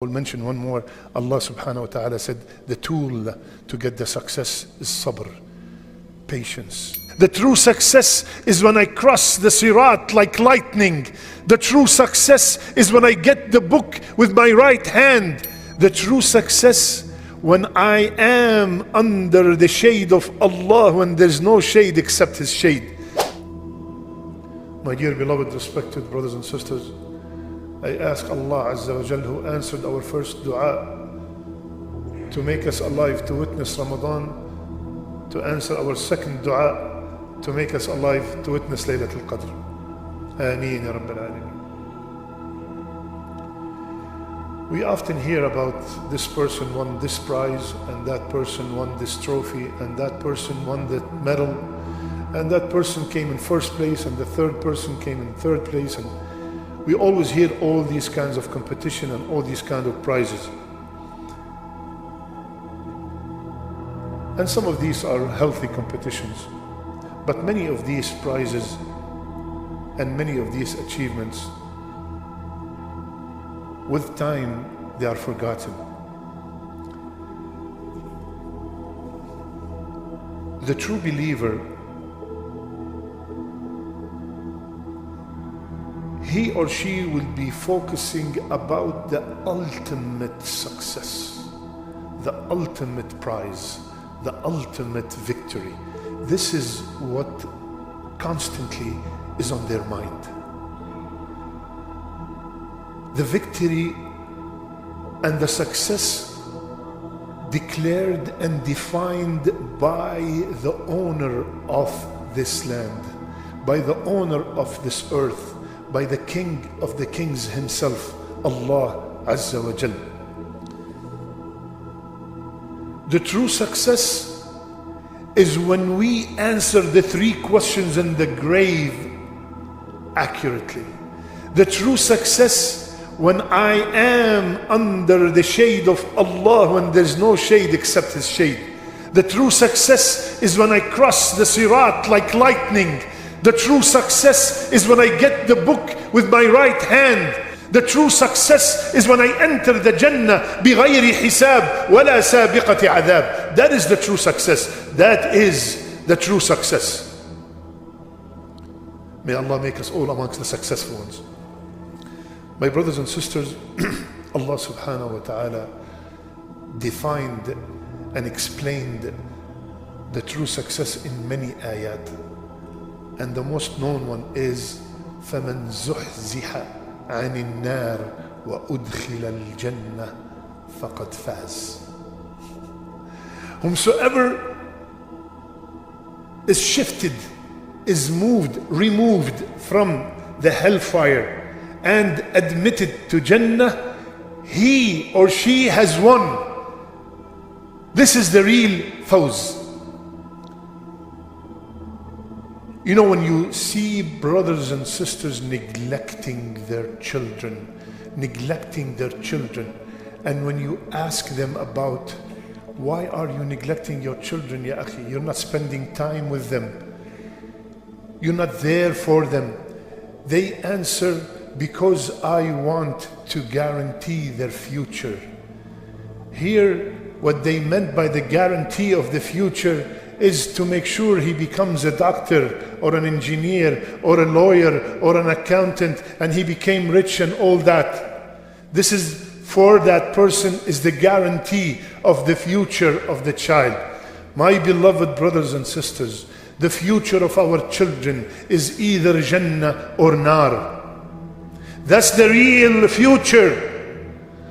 We'll mention one more. Allah subhanahu wa ta'ala said the tool to get the success is sabr, patience. The true success is when I cross the sirat like lightning. The true success is when I get the book with my right hand. The true success when I am under the shade of Allah, when there's no shade except His shade. My dear beloved respected brothers and sisters, I ask Allah Azza wa Jal, who answered our first dua, to make us alive to witness Ramadan, to answer our second dua, to make us alive to witness Laylatul Qadr. Ameen ya Rabbil Alameen. We often hear about this person won this prize, and that person won this trophy, and that person won that medal, and that person came in first place, and the third person came in third place, and we always hear all these kinds of competition and all these kinds of prizes. And some of these are healthy competitions. But many of these prizes and many of these achievements, with time, they are forgotten. The true believer, he or she will be focusing about the ultimate success, the ultimate prize, the ultimate victory. This is what constantly is on their mind. The victory and the success declared and defined by the owner of this land, by the owner of this earth, by the King of the Kings himself, Allah Azza wa Jal. The true success is when we answer the three questions in the grave accurately. The true success when I am under the shade of Allah, when there's no shade except His shade. The true success is when I cross the sirat like lightning. The true success is when I get the book with my right hand. The true success is when I enter the Jannah بغير حساب ولا سابقة عذاب. That is the true success. That is the true success. May Allah make us all amongst the successful ones. My brothers and sisters, Allah subhanahu wa ta'ala defined and explained the true success in many ayat. And the most known one is فَمَنْ زُحْزِحَ عَنِ النَّارِ وَأُدْخِلَ الْجَنَّةِ فَقَدْ فَازَ. Whomsoever is shifted, is moved, removed from the hellfire and admitted to Jannah, he or she has won. This is the real fawz. You know, when you see brothers and sisters neglecting their children, and when you ask them about why are you neglecting your children, ya akhi, you're not spending time with them, you're not there for them, they answer, because I want to guarantee their future. Here, what they meant by the guarantee of the future is to make sure he becomes a doctor or an engineer or a lawyer or an accountant, and he became rich and all that. This is, for that person, is the guarantee of the future of the child. My beloved brothers and sisters, the future of our children is either Jannah or Nar. That's the real future.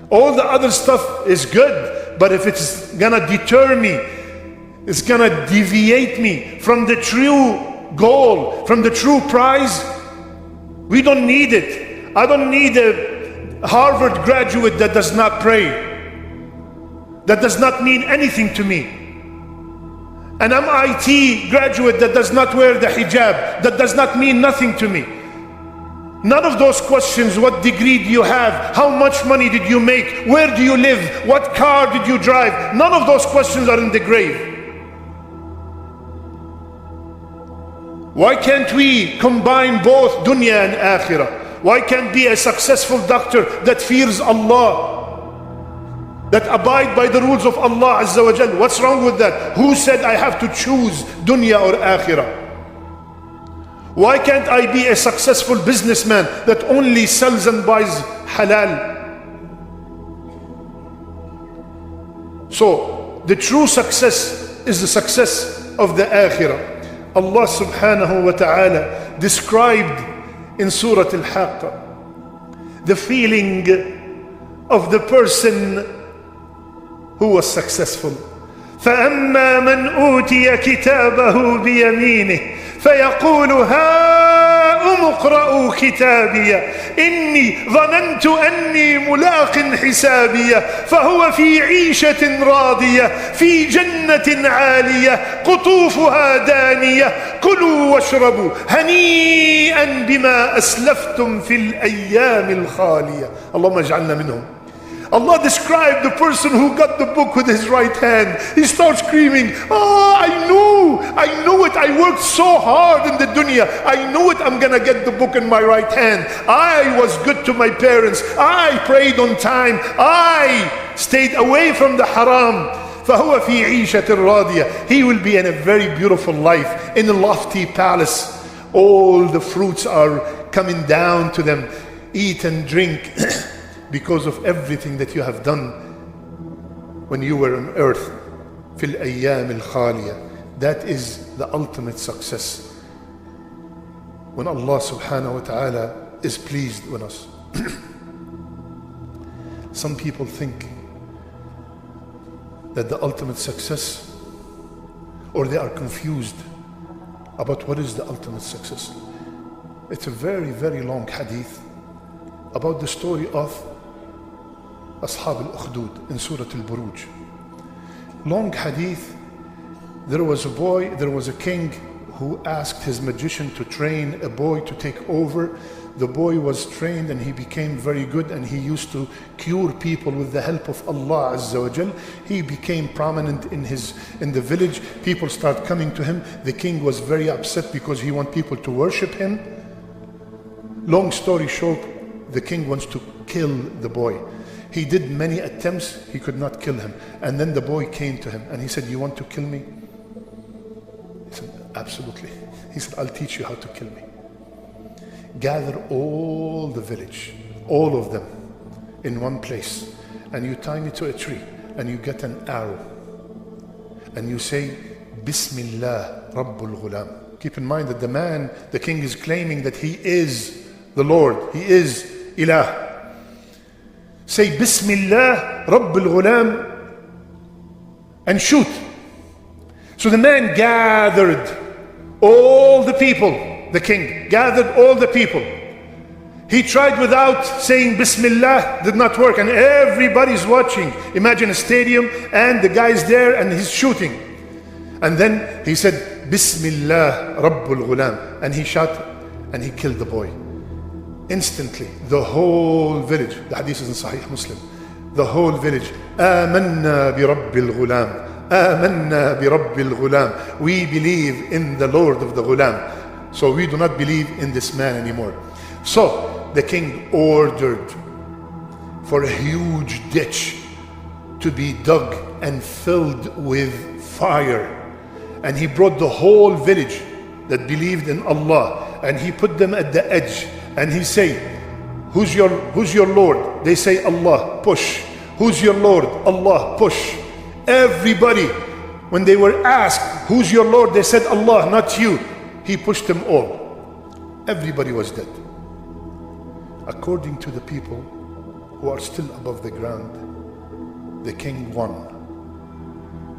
All the other stuff is good, but if it's gonna deter me, it's gonna deviate me from the true goal, from the true prize, we don't need it. I don't need a Harvard graduate that does not pray. That does not mean anything to me. An MIT graduate that does not wear the hijab, that does not mean nothing to me. None of those questions, what degree do you have? How much money did you make? Where do you live? What car did you drive? None of those questions are in the grave. Why can't we combine both dunya and akhirah? Why can't be a successful doctor that fears Allah that abide by the rules of Allah Azza wa Jal. What's wrong with that? Who said I have to choose dunya or akhirah? Why can't I be a successful businessman that only sells and buys halal? So the true success is the success of the akhirah. Allah subhanahu wa ta'ala described in Surah Al-Haqq the feeling of the person who was successful. فَأَمَّا مَنْ أُوتِيَ كِتَابَهُ بِيَمِينِهِ فَيَقُولُ هَاؤُمُ اقْرَءُوا كِتَابِيَ إِنِّي ظَنَنْتُ أَنِّي مُلَاقٍ حِسَابِيَ فَهُوَ فِي عِيشَةٍ رَاضِيَةٍ فِي جَنَّةٍ عَالِيَةٍ قُطُوفُهَا دَانِيَةٌ كُلُوا وَاشْرَبُوا هَنِيئًا بِمَا أَسْلَفْتُمْ فِي الْأَيَّامِ الْخَالِيَةِ اللهم اجعلنا منهم. Allah described the person who got the book with his right hand. He starts screaming, oh, I knew it. I worked so hard in the dunya. I knew it. I'm gonna get the book in my right hand. I was good to my parents. I prayed on time. I stayed away from the haram. فَهُوَ فِي عِيشَةٍ رَاضِيَةٍ. He will be in a very beautiful life, in a lofty palace. All the fruits are coming down to them. Eat and drink. Because of everything that you have done when you were on earth. fil ayyam al-khaliya. That is the ultimate success. When Allah subhanahu wa ta'ala is pleased with us. Some people think that the ultimate success, or they are confused about what is the ultimate success. It's a very, very long hadith about the story of Ashab al-Ukhdud in Surah al-Buruj. Long hadith. There was a king who asked his magician to train a boy to take over. The boy was trained and he became very good, and he used to cure people with the help of Allah Azza wa Jal. He became prominent in the village. People start coming to him. The king was very upset because he wants people to worship him. Long story short, the king wants to kill the boy. He did many attempts, he could not kill him. And then the boy came to him and he said, "You want to kill me?" He said, "Absolutely." He said, "I'll teach you how to kill me. Gather all the village, all of them, in one place, and you tie me to a tree, and you get an arrow, and you say, Bismillah Rabbul Ghulam." Keep in mind that the king is claiming that he is the Lord, he is Ilah. Say Bismillah Rabbul Ghulam and shoot. So the man gathered all the people. The king gathered all the people. He tried without saying Bismillah, did not work, and everybody's watching. Imagine a stadium and the guy's there and he's shooting. And then he said Bismillah Rabbul Ghulam, and he shot and he killed the boy. Instantly, the whole village, the hadith is in Sahih Muslim, the whole village, Amanna bi Rabbil Ghulam, Amanna bi Rabbil Ghulam. We believe in the Lord of the Ghulam. So we do not believe in this man anymore. So the king ordered for a huge ditch to be dug and filled with fire. And he brought the whole village that believed in Allah, and he put them at the edge. And he say, who's your Lord? They say, Allah. Push. Who's your Lord? Allah. Push. Everybody, when they were asked, who's your Lord? They said, Allah, not you. He pushed them all. Everybody was dead. According to the people who are still above the ground, the king won.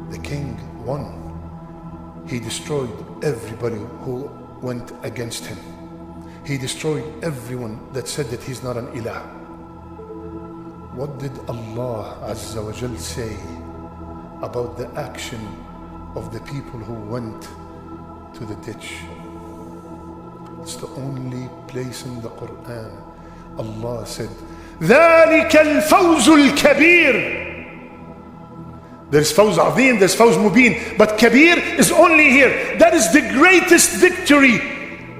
The king won. He destroyed everybody who went against him. He destroyed everyone that said that he's not an ilah. What did Allah Azza wa Jal say about the action of the people who went to the ditch? It's the only place in the Qur'an Allah said, ذَلِكَ الْفَوْزُ الْكَبِيرُ. There's Fawz Azim, there's Fawz Mubin, but Kabir is only here. That is the greatest victory.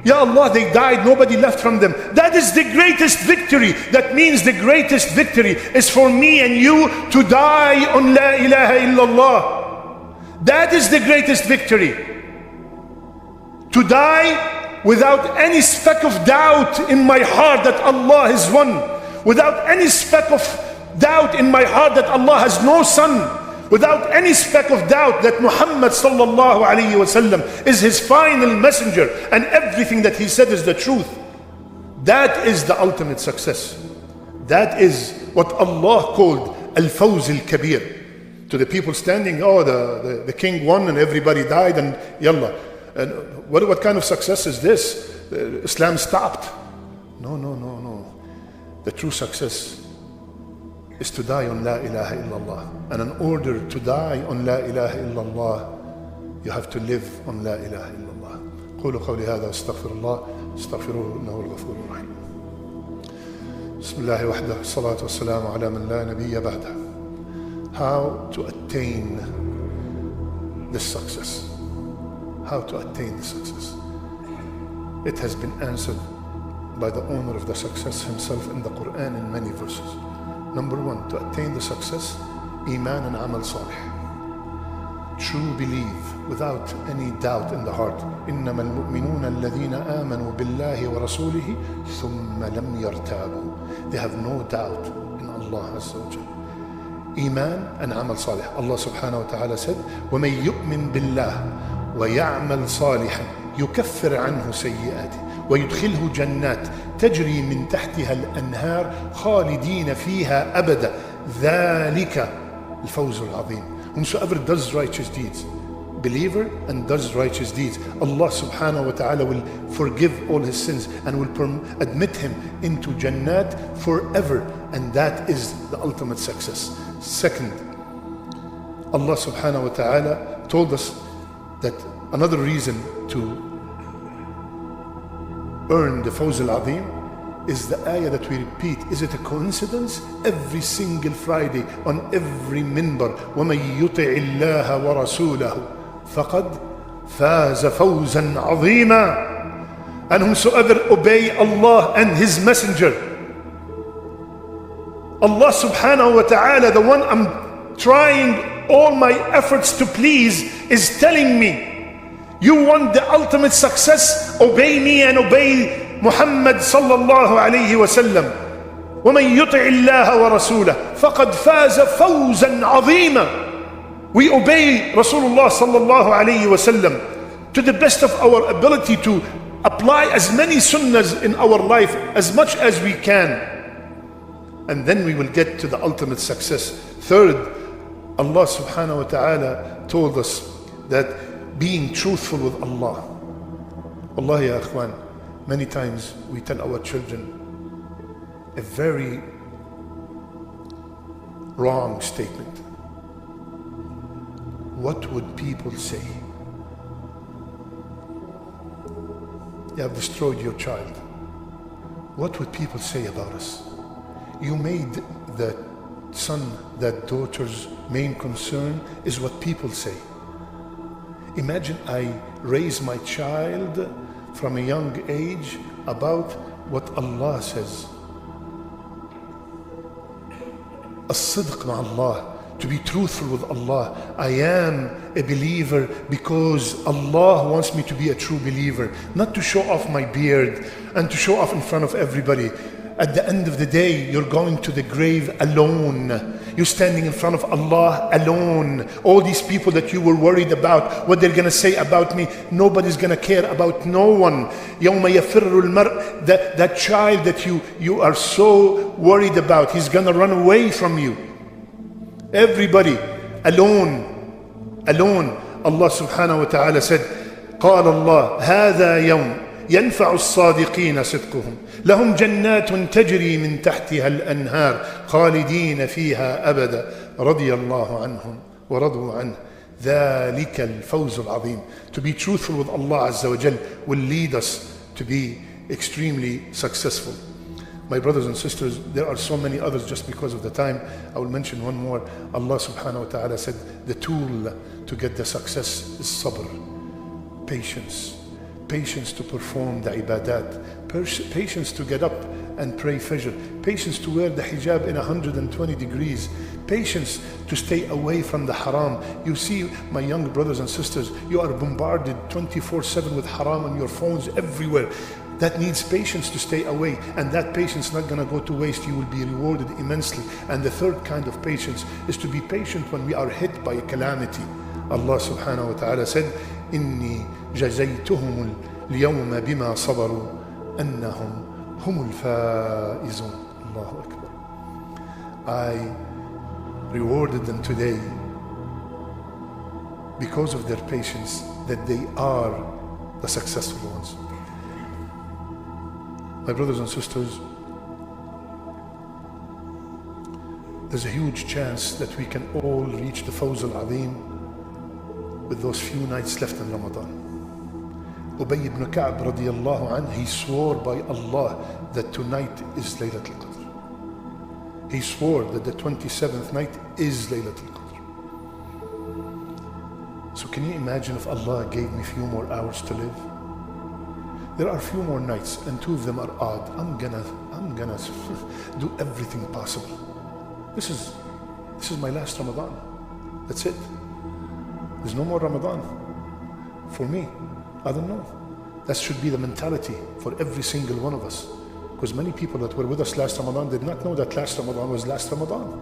Ya Allah, they died, nobody left from them. That is the greatest victory. That means the greatest victory is for me and you to die on La ilaha illallah. That is the greatest victory. To die without any speck of doubt in my heart that Allah is one. Without any speck of doubt in my heart that Allah has no son. Without any speck of doubt that Muhammad sallallahu alayhi wasallam is his final messenger and everything that he said is the truth. That is the ultimate success. That is what Allah called al-fawz al-kabir. To the people standing, oh, the king won and everybody died and yallah. And what kind of success is this? Islam stopped. No. The true success is to die on La ilaha illallah. And in order to die on La ilaha illallah, you have to live on La ilaha illallah. قولوا قولي هذا واستغفر الله استغفروه إنه الغفور الرحيم. بسم الله وحده الصلاة والسلام على من لا نبي بعده. How to attain this success? How to attain this success? It has been answered by the owner of the success himself in the Qur'an in many verses. Number one, to attain the success, Iman and Amal Salih. True belief without any doubt in the heart. إنما المؤمنون الذين آمنوا بالله ورسوله ثم لم يرتابوا. They have no doubt in Allah Azza wa Jalla. Iman and Amal Salih. Allah subhanahu wa ta'ala said, وَمَن يُؤْمِن بِاللَّهِ وَيَعْمَلْ صَالِحًا يُكَفِّرْ عَنْهُ سَيِّئَاتِهِ ويدخله جنات تجري من تحتها الأنهار خالدين فيها أبدا ذلك الفوز العظيم. Whosoever does righteous deeds, believer and does righteous deeds, Allah subhanahu wa ta'ala will forgive all his sins and will admit him into Jannat forever, and that is the ultimate success. Second, Allah subhanahu wa ta'ala told us that another reason to earn the Fawz al-Azim is the ayah that we repeat. Is it a coincidence? Every single Friday on every minbar, وَمَن يُطِعِ اللَّهَ وَرَسُولَهُ فَقَدْ فَازَ فَوْزًا عَظِيمًا. And whomsoever obey Allah and His Messenger, Allah subhanahu wa ta'ala, the one I'm trying all my efforts to please, is telling me, you want the ultimate success? Obey me and obey Muhammad sallallahu alayhi wa sallam. وَمَن يُطِعِ اللَّهَ وَرَسُولَهُ فَقَدْ فَازَ فَوْزًا عَظِيمًا. We obey Rasulullah sallallahu alayhi wa sallam to the best of our ability to apply as many sunnahs in our life as much as we can. And then we will get to the ultimate success. Third, Allah subhanahu wa ta'ala told us that being truthful with Allah. Wallahi ya akhwan, many times we tell our children a very wrong statement. What would people say? You have destroyed your child. What would people say about us? You made that son, that daughter's main concern is what people say. Imagine I raise my child from a young age about what Allah says. As-sidq ma'Allah, to be truthful with Allah. I am a believer because Allah wants me to be a true believer, not to show off my beard and to show off in front of everybody. At the end of the day, you're going to the grave alone. You're standing in front of Allah alone. All these people that you were worried about, what they're going to say about me, nobody's going to care about no one. يَوْمَ يَفِرُّ الْمَرْءِ, that child that you are so worried about, he's going to run away from you. Everybody alone. Allah subhanahu wa ta'ala said, قال الله هذا يوم ينفع الصادقين صدقهم لهم جنات تجري من تحتها الأنهار خالدين فيها أبدا رضي الله عنهم ورضوا عنه ذلك الفوز العظيم. To be truthful with Allah Azza wa Jal will lead us to be extremely successful. My brothers and sisters, there are so many others. Just because of the time, I will mention one more. Allah subhanahu wa ta'ala said the tool to get the success is sabr, patience. patience to perform the ibadat, patience to get up and pray fajr, patience to wear the hijab in 120 degrees, patience to stay away from the haram. You see, my young brothers and sisters, you are bombarded 24/7 with haram on your phones everywhere. That needs patience to stay away, and that patience is not going to go to waste. You will be rewarded immensely. And the third kind of patience is to be patient when we are hit by a calamity. Allah subhanahu wa ta'ala said, إِنِّي جَزَيْتُهُمُ الْيَوْمَ بِمَا صَبَرُوا أَنَّهُمْ هُمُ الْفَائِزُونَ. Allahu Akbar. I rewarded them today because of their patience, that they are the successful ones. My brothers and sisters, there's a huge chance that we can all reach the Fawz al-Azim with those few nights left in Ramadan. Ubay ibn Ka'b radiyallahu anhu, he swore by Allah that tonight is Laylatul Qadr. He swore that the 27th night is Laylatul Qadr. So can you imagine if Allah gave me a few more hours to live? There are a few more nights, and two of them are odd. I'm gonna do everything possible. This is my last Ramadan. That's it. There's no more Ramadan for me. I don't know. That should be the mentality for every single one of us. Because many people that were with us last Ramadan did not know that last Ramadan was last Ramadan.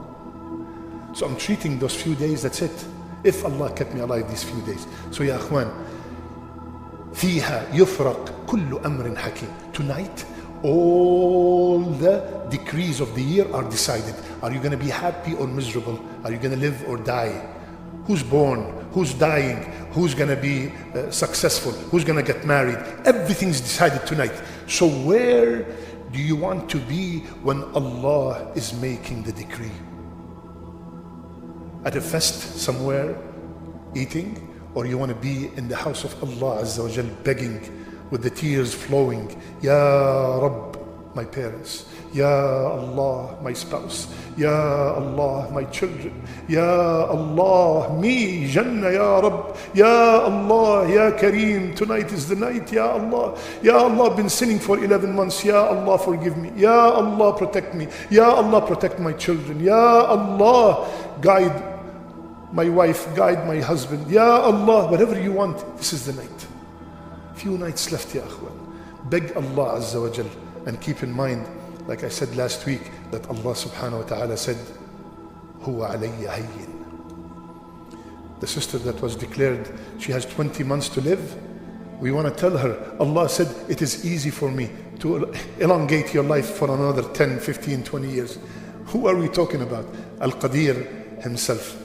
So I'm treating those few days, that's it. If Allah kept me alive these few days. So ya akhwan, فيها يفرق كل أمر حكيم. Tonight, all the decrees of the year are decided. Are you going to be happy or miserable? Are you going to live or die? Who's born? Who's dying? Who's going to be successful? Who's going to get married? Everything's decided tonight. So where do you want to be when Allah is making the decree? At a fest somewhere, eating? Or you want to be in the house of Allah Azza wa Jal, begging with the tears flowing, Ya Rabb, my parents, Ya Allah, my spouse, Ya Allah, my children, Ya Allah, me, Jannah, Ya Rabb, Ya Allah, Ya Kareem, tonight is the night, Ya Allah, Ya Allah, been sinning for 11 months, Ya Allah, forgive me, Ya Allah, protect me, Ya Allah, protect my children, Ya Allah, guide my wife, guide my husband, Ya Allah, whatever you want, this is the night. Few nights left, Ya akhwan. Beg Allah Azza wa Jal, and keep in mind, like I said last week, that Allah subhanahu wa ta'ala said, Huwa alayya hayyin. The sister that was declared she has 20 months to live, we want to tell her, Allah said, it is easy for me to elongate your life for another 10, 15, 20 years. Who are we talking about? Al-Qadir himself.